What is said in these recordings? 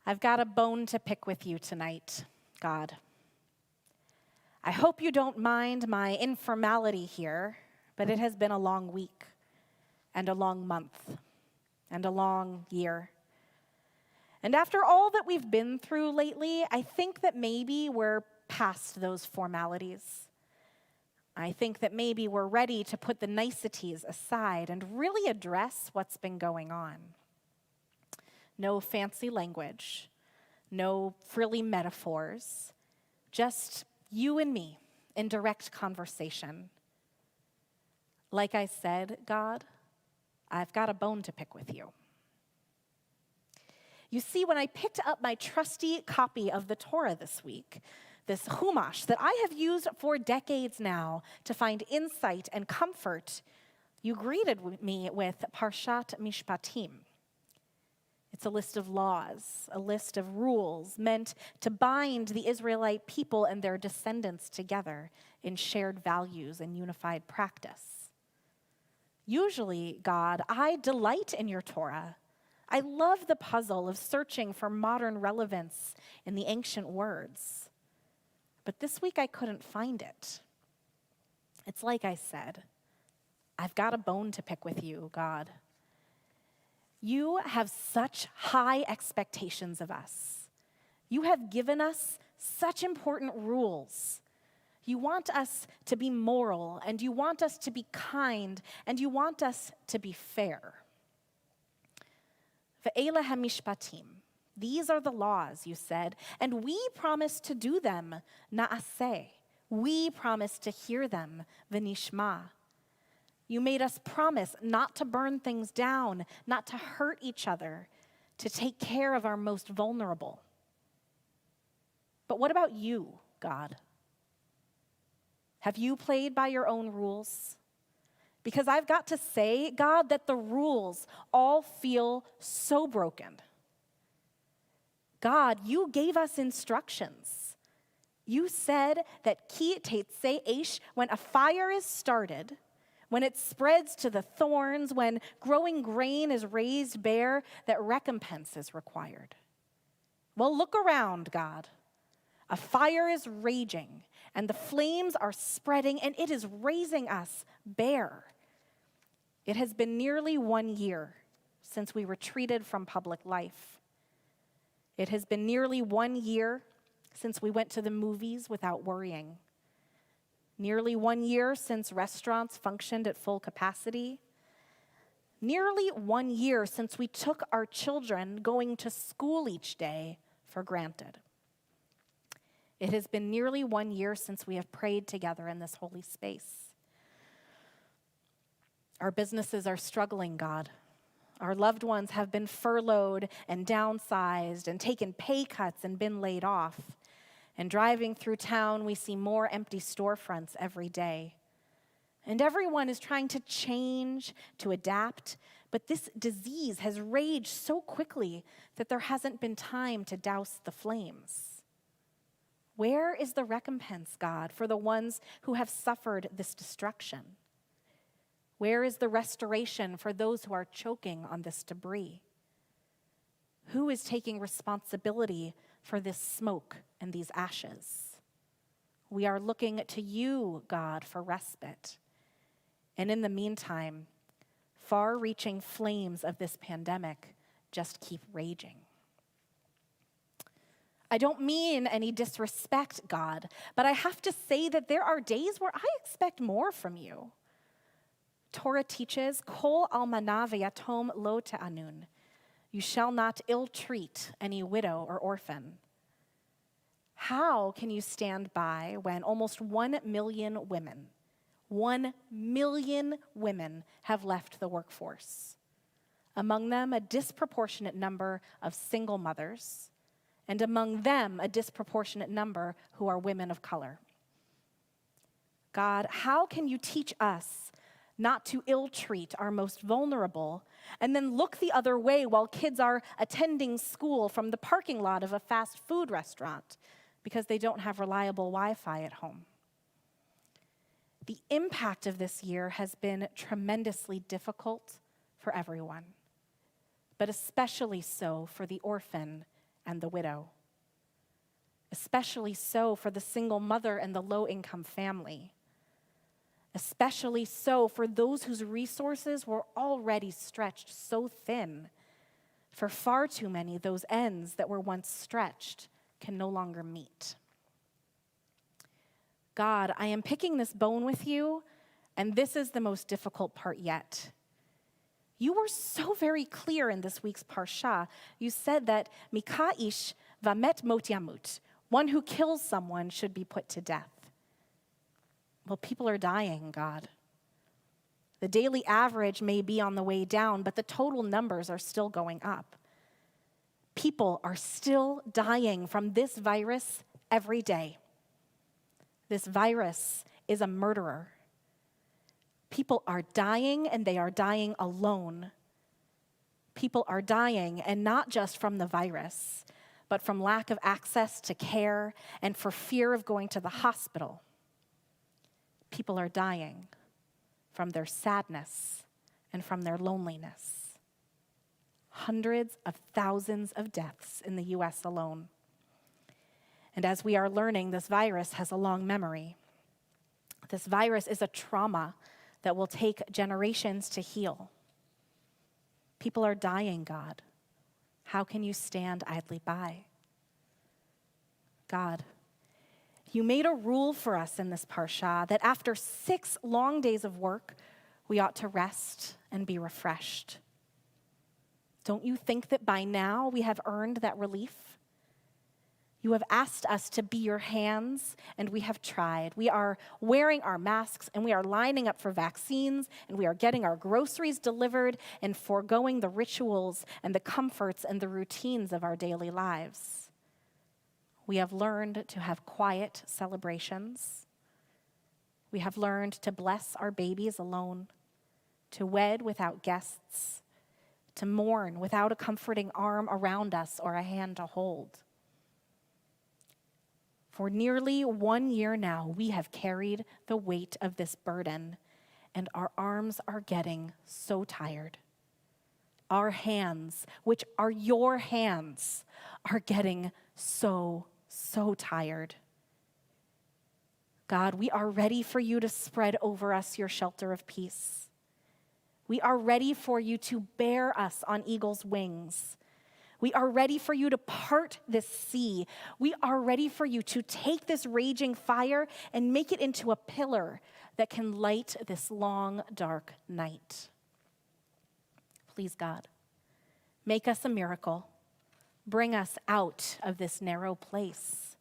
I've got a bone to pick with you tonight, God. I hope you don't mind my informality here, but it has been a long week and a long month and a long year. And after all that we've been through lately, I think that maybe we're past those formalities. I think that maybe we're ready to put the niceties aside and really address what's been going on. No fancy language, no frilly metaphors, just you and me in direct conversation. Like I said, God, I've got a bone to pick with you. You see, when I picked up my trusty copy of the Torah this week, this Chumash that I have used for decades now to find insight and comfort, you greeted me with Parshat Mishpatim. It's a list of laws, a list of rules meant to bind the Israelite people and their descendants together in shared values and unified practice. Usually, God, I delight in your Torah. I love the puzzle of searching for modern relevance in the ancient words. But this week I couldn't find it. It's like I said, I've got a bone to pick with you, God. You have such high expectations of us. You have given us such important rules. You want us to be moral, and you want us to be kind, and you want us to be fair. Ve'ela hamishpatim. These are the laws, you said, and we promise to do them, na'aseh. We promise to hear them, v'nishma. You made us promise not to burn things down, not to hurt each other, to take care of our most vulnerable. But what about you, God? Have you played by your own rules? Because I've got to say, God, that the rules all feel so broken. God, you gave us instructions. You said that ki tetzei eish, when a fire is started, when it spreads to the thorns, when growing grain is raised bare, that recompense is required. Well, look around, God. A fire is raging, and the flames are spreading, and it is raising us bare. It has been nearly 1 year since we retreated from public life. It has been nearly 1 year since we went to the movies without worrying. Nearly 1 year since restaurants functioned at full capacity. Nearly 1 year since we took our children going to school each day for granted. It has been nearly 1 year since we have prayed together in this holy space. Our businesses are struggling, God. Our loved ones have been furloughed and downsized and taken pay cuts and been laid off. And driving through town, we see more empty storefronts every day. And everyone is trying to change, to adapt, but this disease has raged so quickly that there hasn't been time to douse the flames. Where is the recompense, God, for the ones who have suffered this destruction? Where is the restoration for those who are choking on this debris? Who is taking responsibility for this smoke and these ashes? We are looking to you, God, for respite. And in the meantime, far-reaching flames of this pandemic just keep raging. I don't mean any disrespect, God, but I have to say that there are days where I expect more from you. Torah teaches, Kol almana veyatom lo te'anun. You shall not ill-treat any widow or orphan. How can you stand by when almost 1 million women, 1 million women have left the workforce? Among them, a disproportionate number of single mothers, and among them, a disproportionate number who are women of color. God, how can you teach us not to ill-treat our most vulnerable, and then look the other way while kids are attending school from the parking lot of a fast food restaurant because they don't have reliable Wi-Fi at home? The impact of this year has been tremendously difficult for everyone, but especially so for the orphan and the widow. Especially so for the single mother and the low-income family. Especially so for those whose resources were already stretched so thin. For far too many, those ends that were once stretched can no longer meet. God, I am picking this bone with you, and this is the most difficult part yet. You were so very clear in this week's Parsha. You said that Mikaish vamet mot yamut, one who kills someone should be put to death. Well, people are dying, God. The daily average may be on the way down, but the total numbers are still going up. People are still dying from this virus every day. This virus is a murderer. People are dying, and they are dying alone. People are dying, and not just from the virus, but from lack of access to care and for fear of going to the hospital. People are dying from their sadness and from their loneliness. Hundreds of thousands of deaths in the U.S. alone. And as we are learning, this virus has a long memory. This virus is a trauma that will take generations to heal. People are dying, God. How can you stand idly by? God, you made a rule for us in this Parsha that after 6 long days of work, we ought to rest and be refreshed. Don't you think that by now we have earned that relief? You have asked us to be your hands, and we have tried. We are wearing our masks, and we are lining up for vaccines, and we are getting our groceries delivered and foregoing the rituals and the comforts and the routines of our daily lives. We have learned to have quiet celebrations. We have learned to bless our babies alone, to wed without guests, to mourn without a comforting arm around us or a hand to hold. For nearly 1 year now, we have carried the weight of this burden, and our arms are getting so tired. Our hands, which are your hands, are getting so tired. God, we are ready for you to spread over us your shelter of peace. We are ready for you to bear us on eagle's wings. We are ready for you to part this sea. We are ready for you to take this raging fire and make it into a pillar that can light this long, dark night. Please, God, make us a miracle. Bring us out of this narrow place.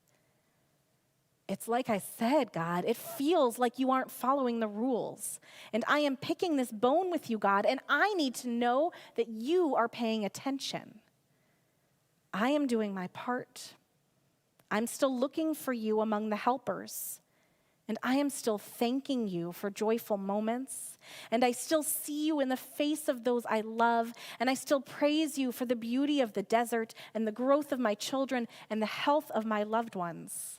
It's like I said, God, it feels like you aren't following the rules. And I am picking this bone with you, God, and I need to know that you are paying attention. I am doing my part. I'm still looking for you among the helpers. And I am still thanking you for joyful moments. And I still see you in the face of those I love. And I still praise you for the beauty of the desert and the growth of my children and the health of my loved ones.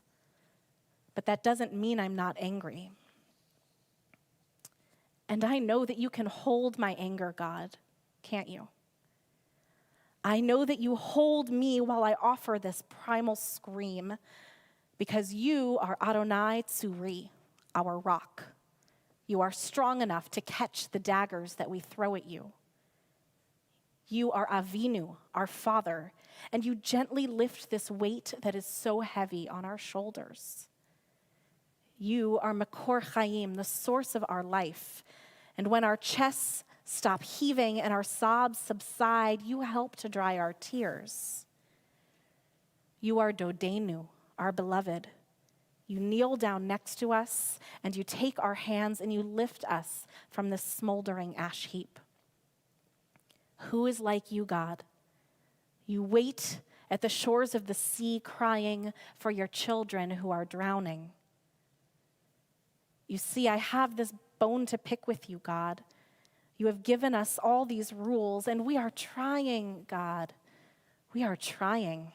But that doesn't mean I'm not angry. And I know that you can hold my anger, God, can't you? I know that you hold me while I offer this primal scream, because you are Adonai Tsuri, our rock. You are strong enough to catch the daggers that we throw at you. You are Avinu, our Father, and you gently lift this weight that is so heavy on our shoulders. You are Makor Chaim, the source of our life, and when our chests stop heaving and our sobs subside, you help to dry our tears. You are Dodenu, our beloved. You kneel down next to us, and you take our hands and you lift us from this smoldering ash heap. Who is like you, God? You wait at the shores of the sea, crying for your children who are drowning. You see, I have this bone to pick with you, God. You have given us all these rules, and we are trying, God. We are trying.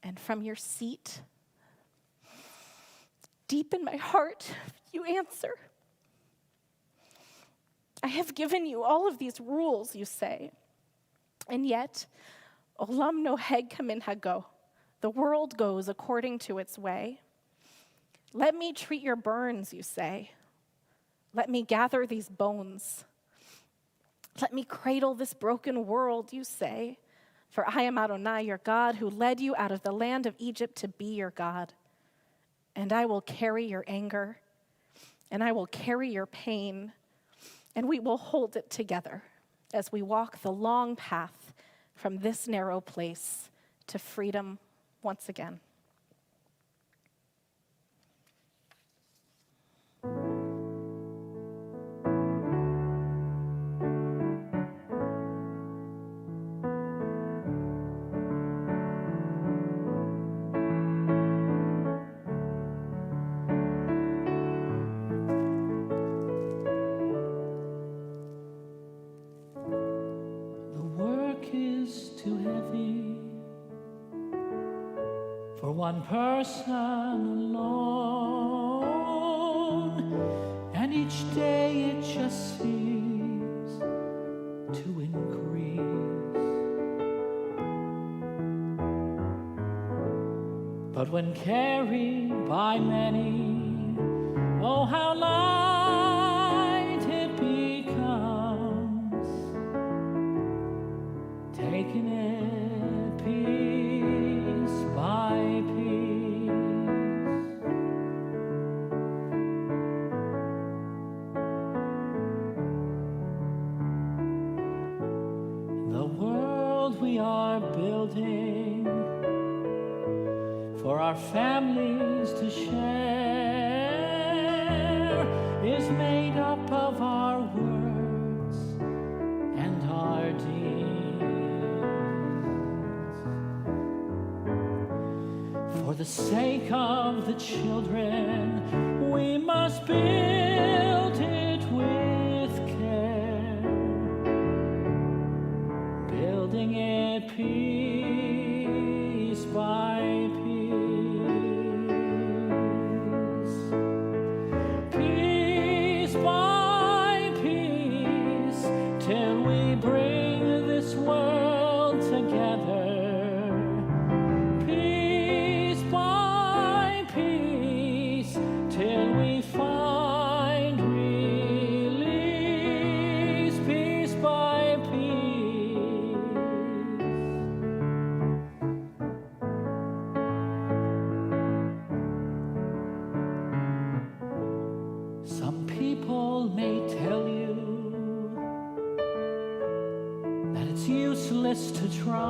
And from your seat, deep in my heart, you answer. I have given you all of these rules, you say. And yet, Olam noheg kaminhago. The world goes according to its way. Let me treat your burns, you say. Let me gather these bones. Let me cradle this broken world, you say. For I am Adonai, your God, who led you out of the land of Egypt to be your God. And I will carry your anger, and I will carry your pain, and we will hold it together as we walk the long path from this narrow place to freedom once again. One person alone, and each day it just seems to increase. But when carried by many, oh how light it becomes, taking it piece by piece. The world we are building for our families to share is made up of our words and our deeds. For the sake of the children, we must build it with care, building it piece by piece, piece by piece, till we bring this world together. To try,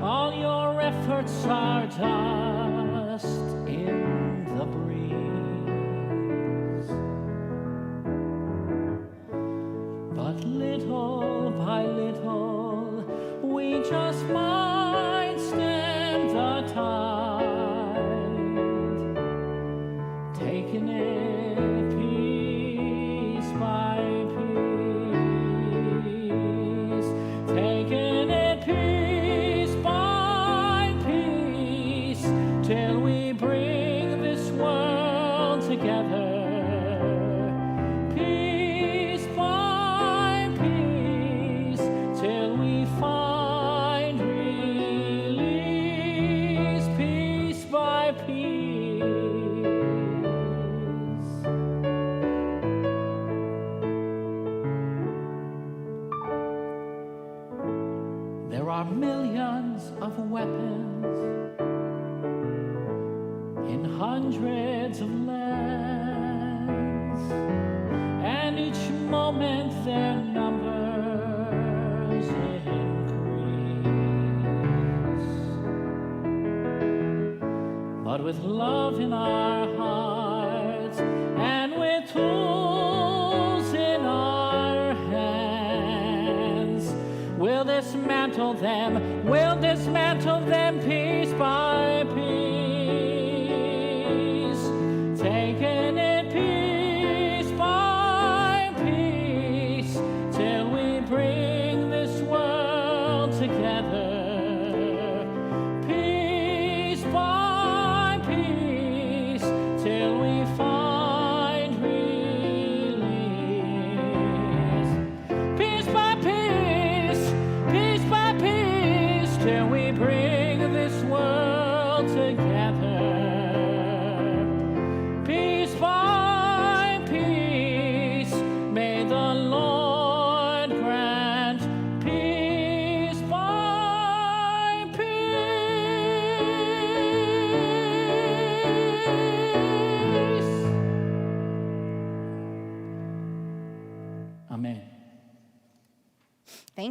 all your efforts are dust in the breeze. But little by little, we just might stem the tide, taking it piece by taking it piece by piece, till we bring this world together. Piece by piece, till we find release. Piece by piece. There are millions of weapons in hundreds of lands, and each moment their numbers increase. But with love in our hearts and with tools in our hands, we'll dismantle them piece by piece, taking it piece by piece, till we bring this world together. Piece by piece, till we find release. Piece by piece, piece Thank